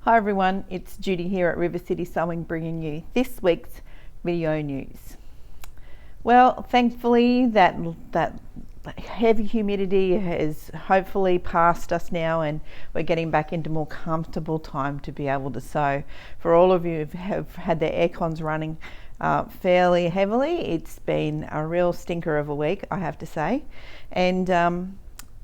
Hi everyone, it's Judy here at River City Sewing bringing you this week's video news. Well, thankfully that heavy humidity has hopefully passed us now and we're getting back into more comfortable time to be able to sew. For all of you who have had their air cons running fairly heavily, it's been a real stinker of a week, I have to say. And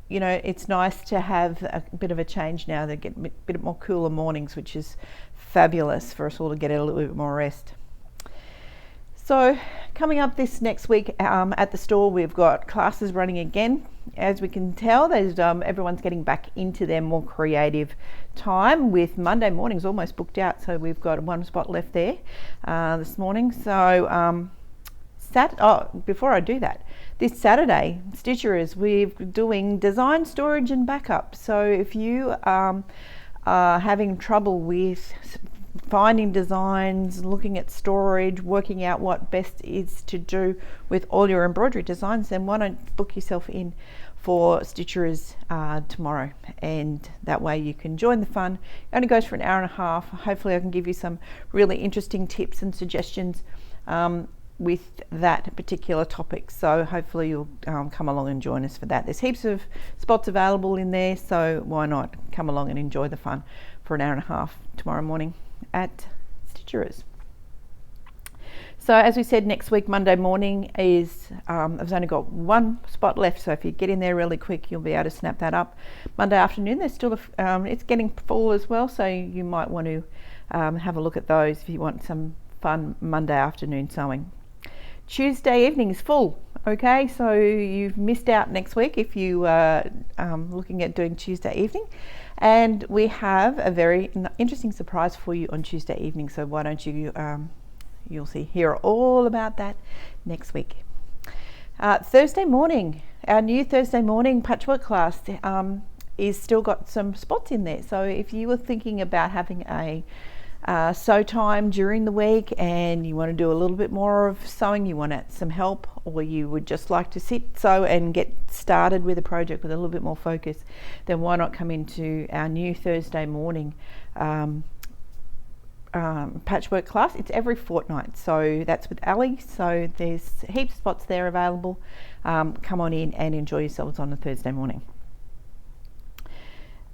you know, it's nice to have a bit of a change now. They get a bit more cooler mornings, which is fabulous for us all to get a little bit more rest. So coming up this next week at the store, we've got classes running again. As we can tell, there's everyone's getting back into their more creative time, with Monday mornings almost booked out. So we've got one spot left there this morning. So before I do that, this Saturday, Stitcherers, we're doing design, storage and backup. So if you are having trouble with finding designs, looking at storage, working out what best is to do with all your embroidery designs, then why don't book yourself in for Stitcherers tomorrow, and that way you can join the fun. It only goes for an hour and a half. Hopefully I can give you some really interesting tips and suggestions with that particular topic. So hopefully you'll come along and join us for that. There's heaps of spots available in there, so why not come along and enjoy the fun for an hour and a half tomorrow morning at Stitcherers. So as we said, next week Monday morning is I've only got one spot left, so if you get in there really quick you'll be able to snap that up. Monday afternoon there's still it's getting full as well, so you might want to have a look at those if you want some fun Monday afternoon sewing. Tuesday evening is full, okay, so you've missed out next week if you are looking at doing Tuesday evening, and we have a very interesting surprise for you on Tuesday evening, so why don't you you'll hear all about that next week. Thursday morning, our new Thursday morning patchwork class is still got some spots in there, so if you were thinking about having a sew time during the week and you want to do a little bit more of sewing, you want some help, or you would just like to sew and get started with a project with a little bit more focus, then why not come into our new Thursday morning patchwork class. It's every fortnight, so that's with Ali, so there's heaps of spots there available. Come on in and enjoy yourselves on a Thursday morning.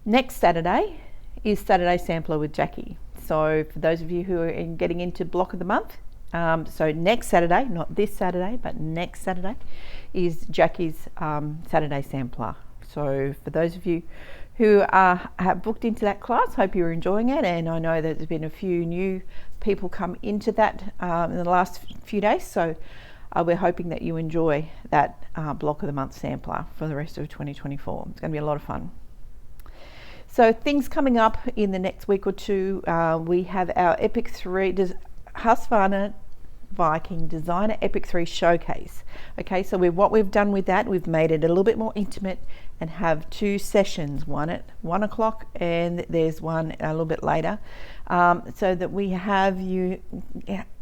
Next Saturday is Saturday Sampler with Jackie. So for those of you who are getting into block of the month, so next Saturday, not this Saturday, but next Saturday is Jackie's Saturday Sampler. So for those of you who have booked into that class, hope you're enjoying it, and I know that there's been a few new people come into that in the last few days, so we're hoping that you enjoy that block of the month sampler for the rest of 2024. It's going to be a lot of fun. So things coming up in the next week or two, we have our Epic 3 Husqvarna Viking Designer Epic 3 Showcase. Okay, so what we've done with that, we've made it a little bit more intimate and have two sessions, one at 1 o'clock and there's one a little bit later, so that we have you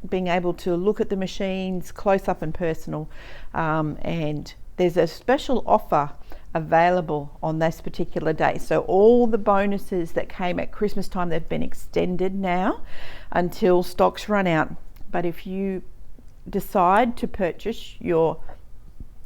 being able to look at the machines close up and personal, and there's a special offer available on this particular day. So all the bonuses that came at Christmas time, they've been extended now until stocks run out. But if you decide to purchase your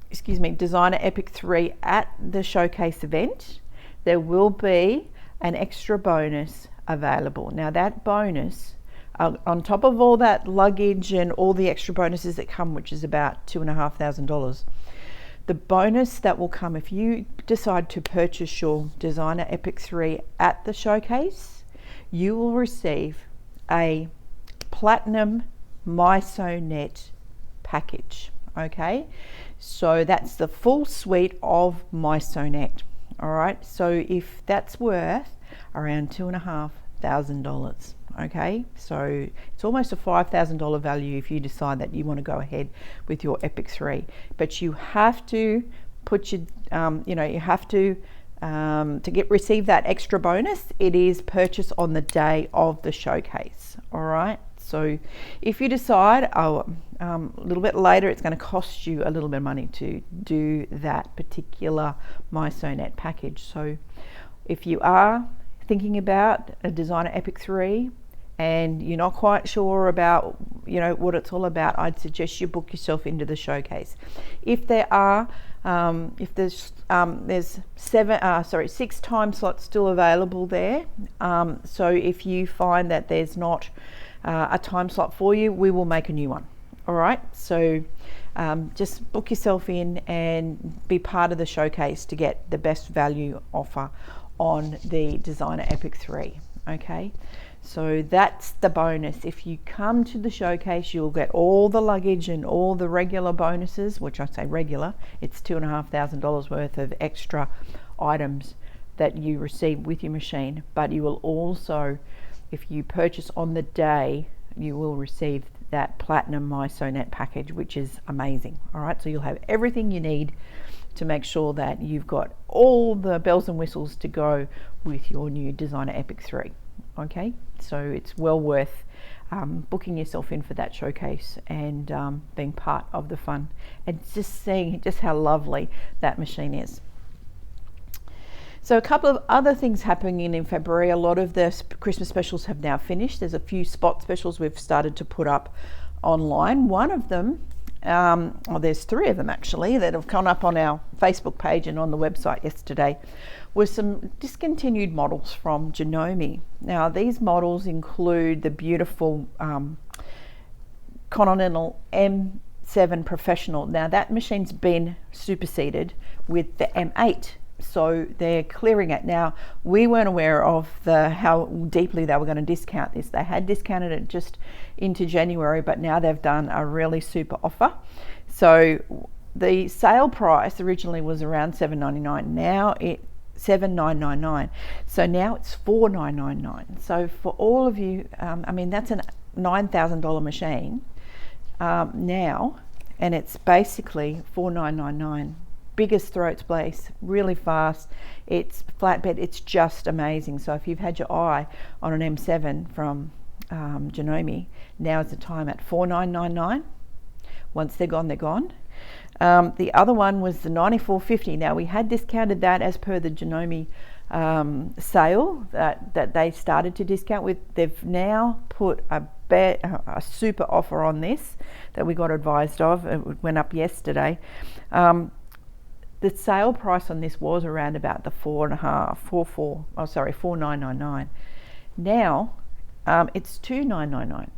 Designer Epic 3 at the showcase event, there will be an extra bonus available. Now that bonus, on top of all that luggage and all the extra bonuses that come, which is about $2,500, the bonus that will come if you decide to purchase your Designer Epic 3 at the showcase, you will receive a platinum MySewNet package. Okay, so that's the full suite of MySewNet. All right, so if that's worth around $2,500. Okay, so it's almost a $5,000 value if you decide that you want to go ahead with your Epic 3, but you have to put your you have to receive that extra bonus, it is purchased on the day of the showcase. All right, so if you decide a little bit later, it's going to cost you a little bit of money to do that particular MySewNet package. So if you are thinking about a designer Epic 3 and you're not quite sure about what it's all about, I'd suggest you book yourself into the showcase. If there's 6 time slots still available there, so if you find that there's not a time slot for you, we will make a new one. All right, so just book yourself in and be part of the showcase to get the best value offer on the designer Epic 3. Okay, so that's the bonus. If you come to the showcase, you'll get all the luggage and all the regular bonuses, which I say regular, it's $2,500 worth of extra items that you receive with your machine. But you will also, if you purchase on the day, you will receive that platinum MySewNet package, which is amazing. All right, so you'll have everything you need to make sure that you've got all the bells and whistles to go with your new designer Epic 3. Okay, so it's well worth booking yourself in for that showcase and being part of the fun and just seeing just how lovely that machine is. So a couple of other things happening in February. A lot of the Christmas specials have now finished. There's a few spot specials we've started to put up online. One of them, there's 3 of them actually that have come up on our Facebook page and on the website yesterday, was some discontinued models from Janome. Now these models include the beautiful Continental M7 Professional. Now that machine's been superseded with the M8. So they're clearing it. Now, we weren't aware of how deeply they were going to discount this. They had discounted it just into January, but now they've done a really super offer. So the sale price originally was around $799. Now it's $7,999. So now it's $4,999. So for all of you, that's a $9,000 machine now, and it's basically $4,999. Biggest throats place, really fast, it's flatbed, it's just amazing. So if you've had your eye on an M7 from Janome, now is the time at $4,999. Once they're gone, they're gone. The other one was the 9450. Now we had discounted that as per the Janome sale that they started to discount with. They've now put a super offer on this that we got advised of. It went up yesterday. The sale price on this was around about the $4,999. Now it's $2,999.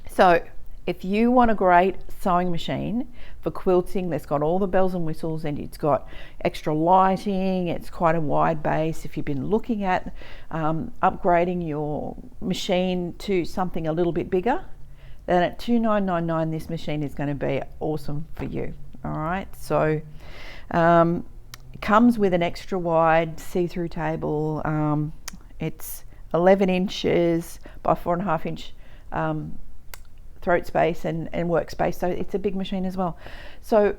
So if you want a great sewing machine for quilting that's got all the bells and whistles and it's got extra lighting, it's quite a wide base, if you've been looking at upgrading your machine to something a little bit bigger, then at $2,999 this machine is going to be awesome for you. All right, so it comes with an extra wide see-through table. It's 11 inches by 4.5 inch throat space and workspace, so it's a big machine as well. So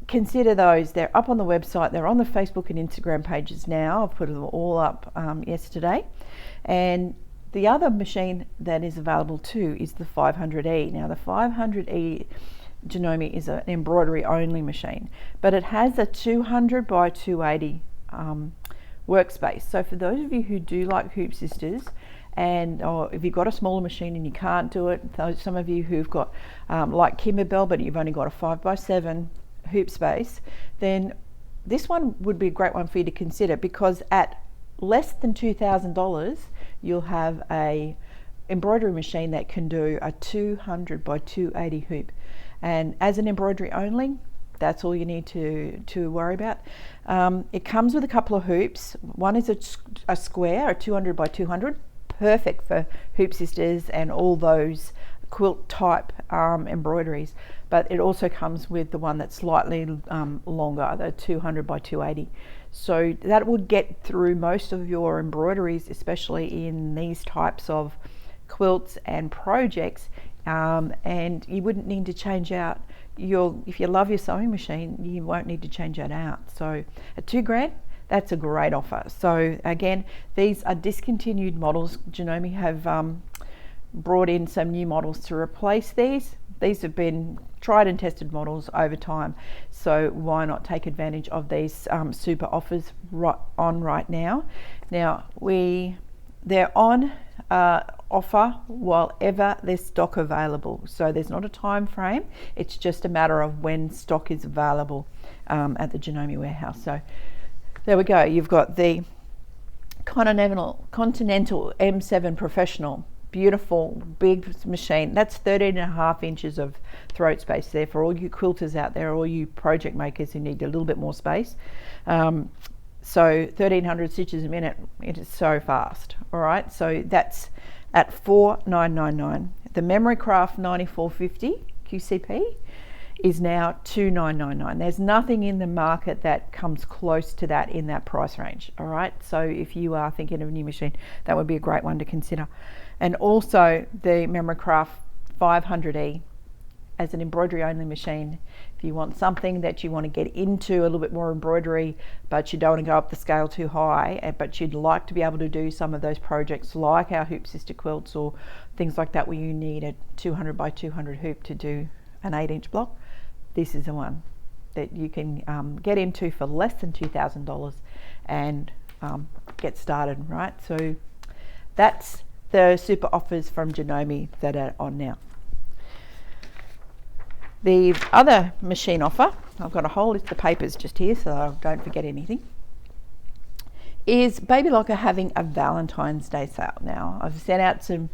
consider those. They're up on the website, they're on the Facebook and Instagram pages now. I've put them all up yesterday. And the other machine that is available too is the 500E. Now the 500E Janome is an embroidery only machine, but it has a 200 by 280 workspace. So for those of you who do like Hoop Sisters, or if you've got a smaller machine and you can't do it, some of you who've got like Kimberbell but you've only got a 5x7 hoop space, then this one would be a great one for you to consider, because at less than $2,000 you'll have a embroidery machine that can do a 200 by 280 hoop. And as an embroidery only, that's all you need to worry about. It comes with a couple of hoops. One is a square, a 200 by 200, perfect for Hoop Sisters and all those quilt type embroideries. But it also comes with the one that's slightly longer, the 200 by 280. So that would get through most of your embroideries, especially in these types of quilts and projects. And you wouldn't need to change out if you love your sewing machine, you won't need to change that out. So at $2,000, that's a great offer. So again, these are discontinued models. Janome have brought in some new models to replace these. These have been tried and tested models over time, so why not take advantage of these super offers right now? Now they're on offer while ever there's stock available. So there's not a time frame. It's just a matter of when stock is available at the Janome warehouse. So there we go. You've got the Continental M7 Professional. Beautiful big machine. That's 13.5 inches of throat space there for all you quilters out there, all you project makers who need a little bit more space. So 1300 stitches a minute, it is so fast. All right, so that's at $4,999. The Memory Craft 9450 QCP is now $2,999. There's nothing in the market that comes close to that in that price range. All right, so if you are thinking of a new machine, that would be a great one to consider. And also the Memory Craft 500E as an embroidery only machine. If you want something that you want to get into a little bit more embroidery, but you don't want to go up the scale too high, but you'd like to be able to do some of those projects like our Hoop Sister quilts or things like that where you need a 200 by 200 hoop to do an 8-inch block, this is the one that you can get into for less than $2,000 and get started, right? So that's the super offers from Janome that are on now. The other machine offer, I've got a whole list of papers just here so I don't forget anything, is Baby Locker having a Valentine's Day sale. Now, I've sent out some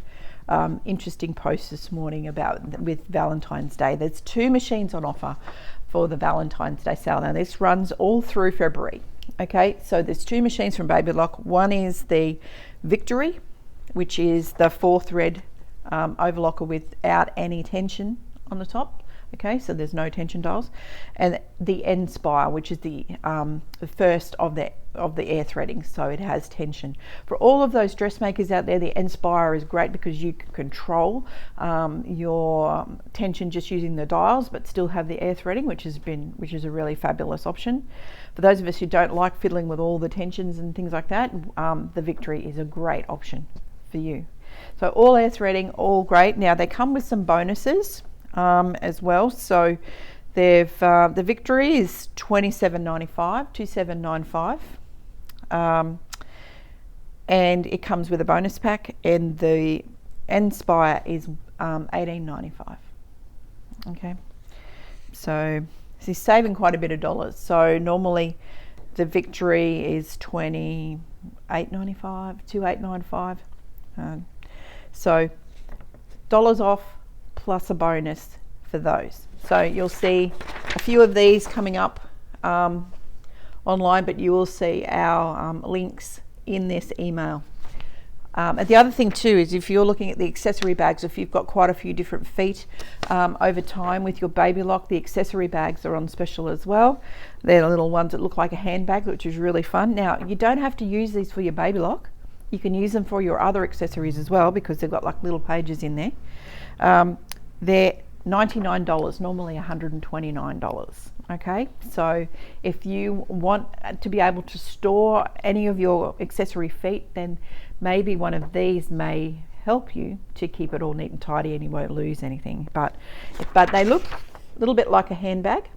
interesting posts this morning with Valentine's Day. There's 2 machines on offer for the Valentine's Day sale. Now, this runs all through February. Okay, so there's 2 machines from Baby Lock. One is the Victory, which is the 4-thread overlocker without any tension on the top. Okay, so there's no tension dials, and the Inspire, which is the first of the air threading, so it has tension. For all of those dressmakers out there, the Inspire is great because you can control your tension just using the dials, but still have the air threading, which is a really fabulous option. For those of us who don't like fiddling with all the tensions and things like that, the Victory is a great option for you. So all air threading, all great. Now they come with some bonuses as well. So they've the Victory is $27.95, and it comes with a bonus pack, and the Inspire is $18.95. Okay, so he's saving quite a bit of dollars. So normally the Victory is $28.95. So dollars off plus a bonus for those. So you'll see a few of these coming up online, but you will see our links in this email. And the other thing too is if you're looking at the accessory bags, if you've got quite a few different feet over time with your Baby Lock, the accessory bags are on special as well. They're the little ones that look like a handbag, which is really fun. Now, you don't have to use these for your Baby Lock. You can use them for your other accessories as well because they've got like little pages in there. They're $99, normally $129. Okay, so if you want to be able to store any of your accessory feet, then maybe one of these may help you to keep it all neat and tidy and you won't lose anything. But they look a little bit like a handbag.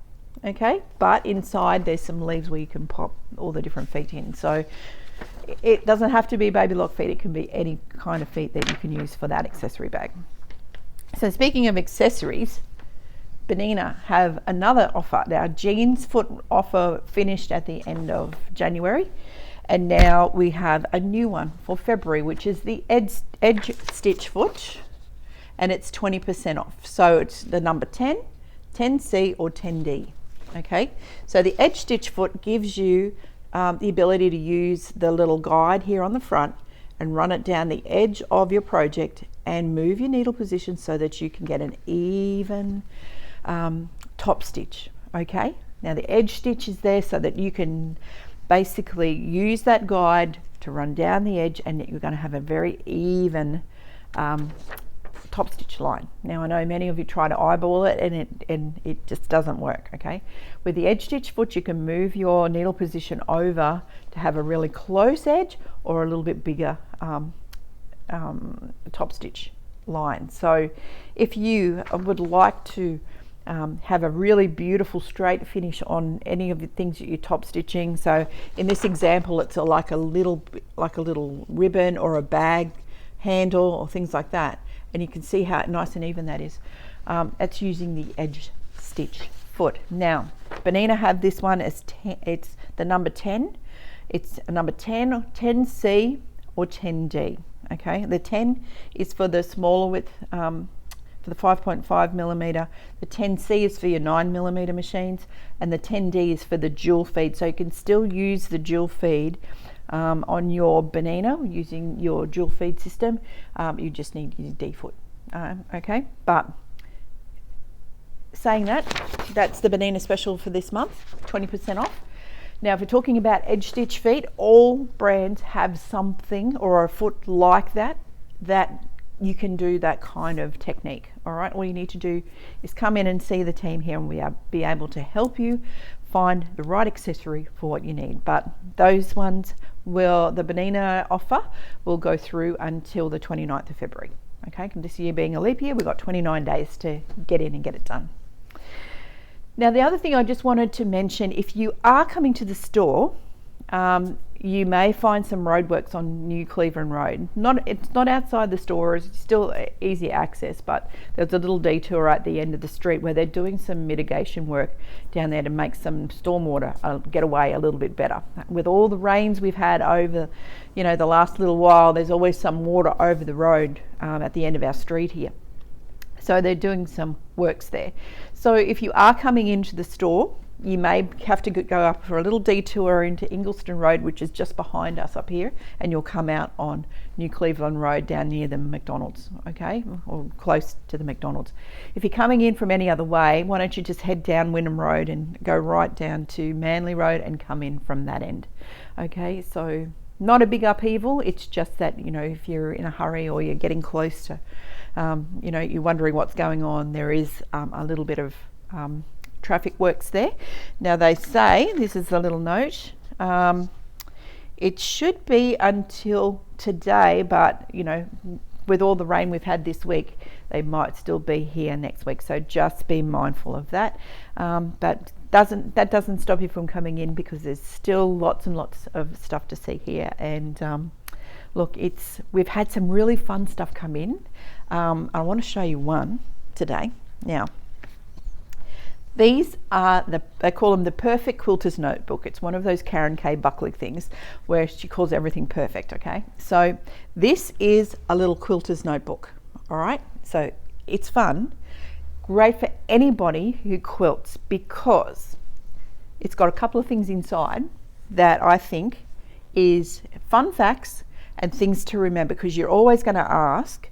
Okay, but inside there's some leaves where you can pop all the different feet in. So it doesn't have to be Baby Lock feet, it can be any kind of feet that you can use for that accessory bag. So speaking of accessories, Benina have another offer. Now, jeans foot offer finished at the end of January, and now we have a new one for February, which is the edge stitch foot, and it's 20% off. So it's the number 10, 10C or 10D. Okay, so the edge stitch foot gives you the ability to use the little guide here on the front and run it down the edge of your project and move your needle position so that you can get an even top stitch. Okay, now the edge stitch is there so that you can basically use that guide to run down the edge, and you're going to have a very even top stitch line. Now I know many of you try to eyeball it and it just doesn't work. Okay, with the edge stitch foot you can move your needle position over to have a really close edge or a little bit bigger top stitch line. So if you would like to have a really beautiful straight finish on any of the things that you're top stitching. So in this example, it's like a little ribbon or a bag handle or things like that, and you can see how nice and even that is. That's using the edge stitch foot. Now Bernina have this one as 10, it's the number 10. It's a number 10 or 10C or 10D. Okay, the 10 is for the smaller width, for the 5.5 millimeter. The 10C is for your 9 millimeter machines, and the 10D is for the dual feed. So you can still use the dual feed on your Bernina using your dual feed system. You just need your D foot. Okay, but saying that, that's the Janome special for this month, 20% off. Now, if we're talking about edge stitch feet, all brands have something or a foot like that you can do that kind of technique. All right, all you need to do is come in and see the team here, and we'll be able to help you find the right accessory for what you need. But those ones the Bernina offer will go through until the 29th of February. Okay, this year being a leap year, we've got 29 days to get in and get it done. Now, the other thing I just wanted to mention, if you are coming to the store, you may find some roadworks on New Cleveland Road. It's not outside the store, it's still easy access, but there's a little detour at the end of the street where they're doing some mitigation work down there to make some stormwater get away a little bit better. With all the rains we've had over, the last little while, there's always some water over the road at the end of our street here. So they're doing some works there. So if you are coming into the store, you may have to go up for a little detour into Ingleston Road, which is just behind us up here, and you'll come out on New Cleveland Road down near the McDonald's, okay, or close to the McDonald's. If you're coming in from any other way, why don't you just head down Wynnum Road and go right down to Manly Road and come in from that end, okay? So not a big upheaval, it's just that, if you're in a hurry or you're getting close to, you're wondering what's going on, there is a little bit of traffic works there. Now they say, this is a little note, it should be until today, but with all the rain we've had this week, they might still be here next week, so just be mindful of that. But that doesn't stop you from coming in, because there's still lots and lots of stuff to see here. And look, we've had some really fun stuff come in. I want to show you one today. Now, these are they call them the Perfect Quilter's Notebook. It's one of those Karen K. Buckley things where she calls everything perfect, okay? So this is a little quilter's notebook, all right? So it's fun, great for anybody who quilts, because it's got a couple of things inside that I think is fun facts and things to remember, because you're always going to ask,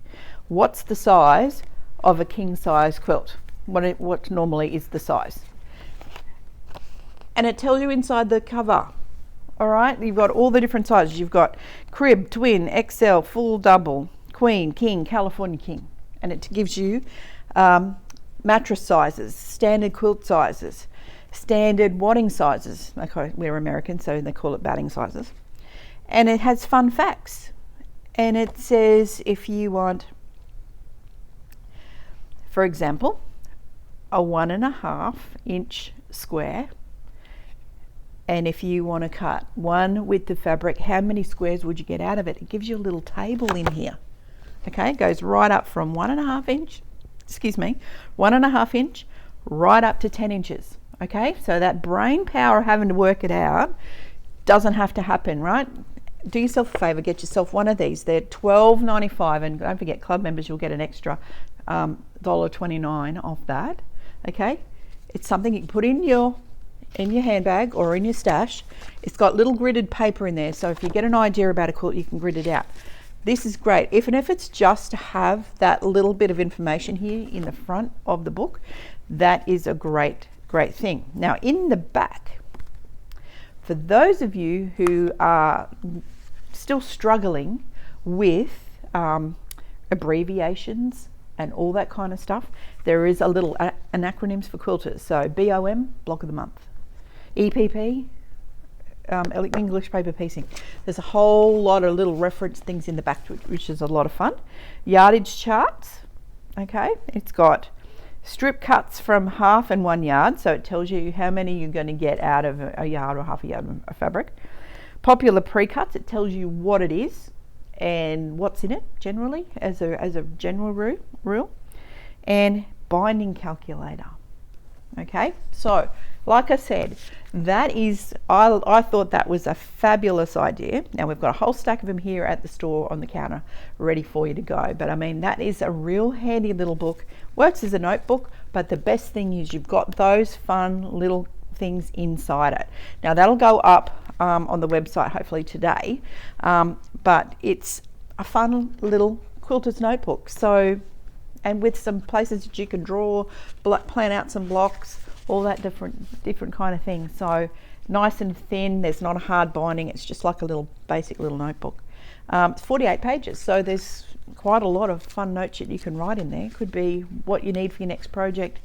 what's the size of a king size quilt? What normally is the size? And it tells you inside the cover. All right, you've got all the different sizes. You've got crib, twin, XL, full, double, queen, king, California king, and it gives you mattress sizes, standard quilt sizes, standard wadding sizes. Okay, we're American, so they call it batting sizes. And it has fun facts, and it says if you want, for example, a 1.5 inch square, and if you want to cut one width of fabric, how many squares would you get out of it? It gives you a little table in here. Okay, it goes right up from 1.5 inch, 1.5 inch, right up to 10 inches. Okay, so that brain power of having to work it out doesn't have to happen, right? Do yourself a favor, get yourself one of these. They're $12.95, and don't forget, club members, you'll get an extra $1.29 off that. Okay, it's something you can put in your handbag or in your stash. It's got little gridded paper in there, so if you get an idea about a quilt, you can grid it out. This is great, even if it's just to have that little bit of information here in the front of the book. That is a great thing. Now, in the back, for those of you who are still struggling with abbreviations and all that kind of stuff, there is a little an acronyms for quilters. So BOM, block of the month, EPP, English paper piecing. There's a whole lot of little reference things in the back, which is a lot of fun. Yardage charts, okay, it's got strip cuts from 1/2 and 1 yard, so it tells you how many you're going to get out of a yard or 1/2 yard of fabric. Popular pre-cuts, it tells you what it is and what's in it generally as a general rule. And binding calculator. Okay, so like I said, that is, I thought that was a fabulous idea. Now we've got a whole stack of them here at the store on the counter ready for you to go, but I mean, that is a real handy little book. Works as a notebook, but the best thing is you've got those fun little things inside it. Now that'll go up on the website hopefully today, but it's a fun little quilter's notebook. So, and with some places that you can draw, plan out some blocks, all that different kind of thing. So nice and thin, there's not a hard binding, it's just like a little basic little notebook. It's 48 pages, so there's quite a lot of fun notes that you can write in there. Could be what you need for your next project.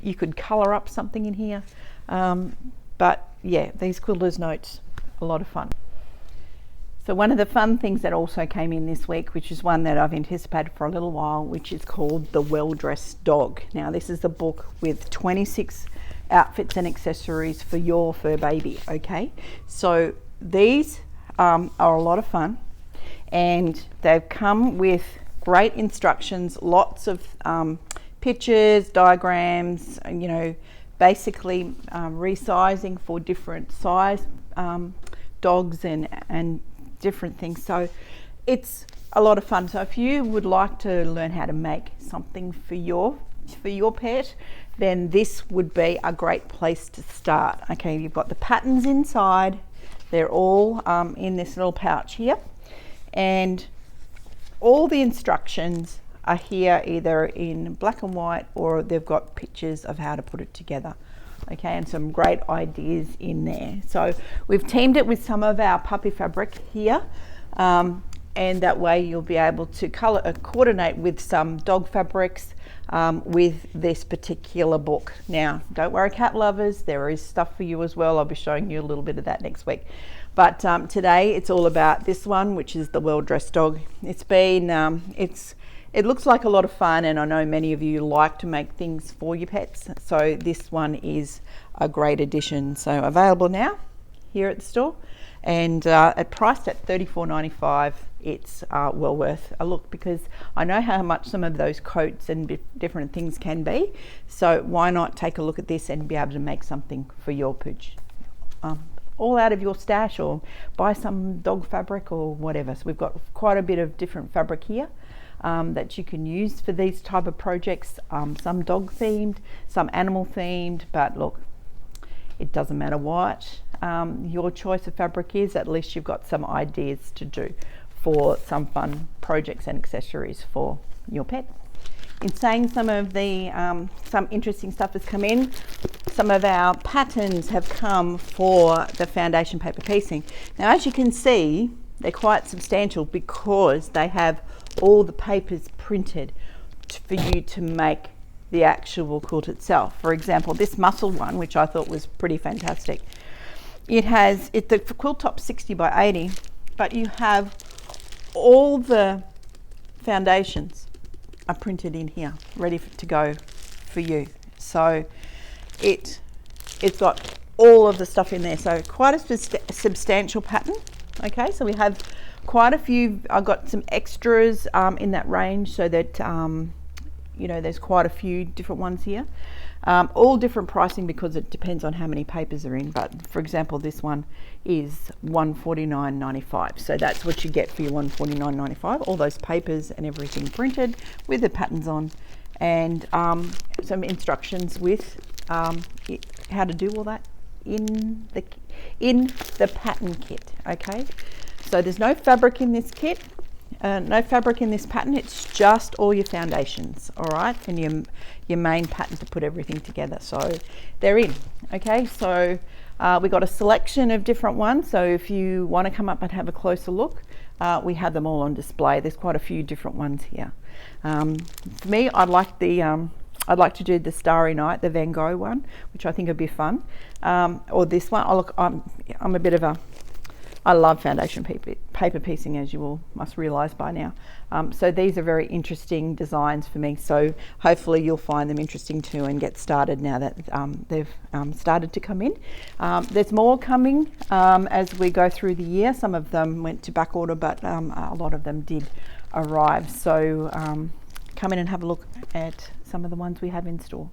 You could colour up something in here. But yeah, these quilters notes, a lot of fun. So one of the fun things that also came in this week, which is one that I've anticipated for a little while, which is called The Well-Dressed Dog. Now this is the book with 26 outfits and accessories for your fur baby. Okay, so these are a lot of fun, and they've come with great instructions, lots of pictures, diagrams, you know, basically resizing for different size dogs and different things. So it's a lot of fun. So if you would like to learn how to make something for your pet, then this would be a great place to start. Okay, you've got the patterns inside, they're all in this little pouch here, and all the instructions are here either in black and white or they've got pictures of how to put it together. Okay, and some great ideas in there. So we've teamed it with some of our puppy fabric here, and that way you'll be able to coordinate with some dog fabrics with this particular book. Now, don't worry, cat lovers, there is stuff for you as well. I'll be showing you a little bit of that next week. But today it's all about this one, which is The Well-Dressed Dog. It's been, it looks like a lot of fun, and I know many of you like to make things for your pets, so this one is a great addition. So available now here at the store, and priced at $34.95. It's well worth a look, because I know how much some of those coats and different things can be, so why not take a look at this and be able to make something for your pooch, all out of your stash, or buy some dog fabric or whatever. So we've got quite a bit of different fabric here that you can use for these type of projects, some dog themed, some animal themed, but look, it doesn't matter what your choice of fabric is, at least you've got some ideas to do for some fun projects and accessories for your pet. In saying some of the some interesting stuff has come in, some of our patterns have come for the foundation paper piecing. Now as you can see, they're quite substantial because they have all the papers printed for you to make the actual quilt itself. For example, this muscle one, which I thought was pretty fantastic, the quilt top's 60 by 80, but you have all the foundations are printed in here, ready to go for you. So it's got all of the stuff in there, so quite a substantial pattern. Okay, so we have quite a few. I've got some extras in that range, so that you know, there's quite a few different ones here, all different pricing because it depends on how many papers are in. But for example, this one is $149.95, so that's what you get for your $149.95. All those papers and everything printed with the patterns on, and some instructions with how to do all that in the pattern kit. Okay, so there's no fabric in this kit, no fabric in this pattern, it's just all your foundations, all right, and your main pattern to put everything together. So they're in. Okay, so we got a selection of different ones, so if you want to come up and have a closer look, we have them all on display. There's quite a few different ones here. For me, I'd like to do the Starry Night, the Van Gogh one, which I think would be fun, or this one. I'm a bit of a I love foundation paper piecing, as you all must realise by now. So these are very interesting designs for me. So hopefully you'll find them interesting too and get started now that they've started to come in. There's more coming as we go through the year. Some of them went to back order, but a lot of them did arrive. So come in and have a look at some of the ones we have in store.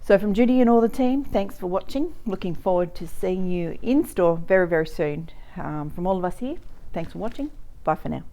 So from Judy and all the team, thanks for watching. Looking forward to seeing you in store very, very soon. From all of us here, thanks for watching. Bye for now.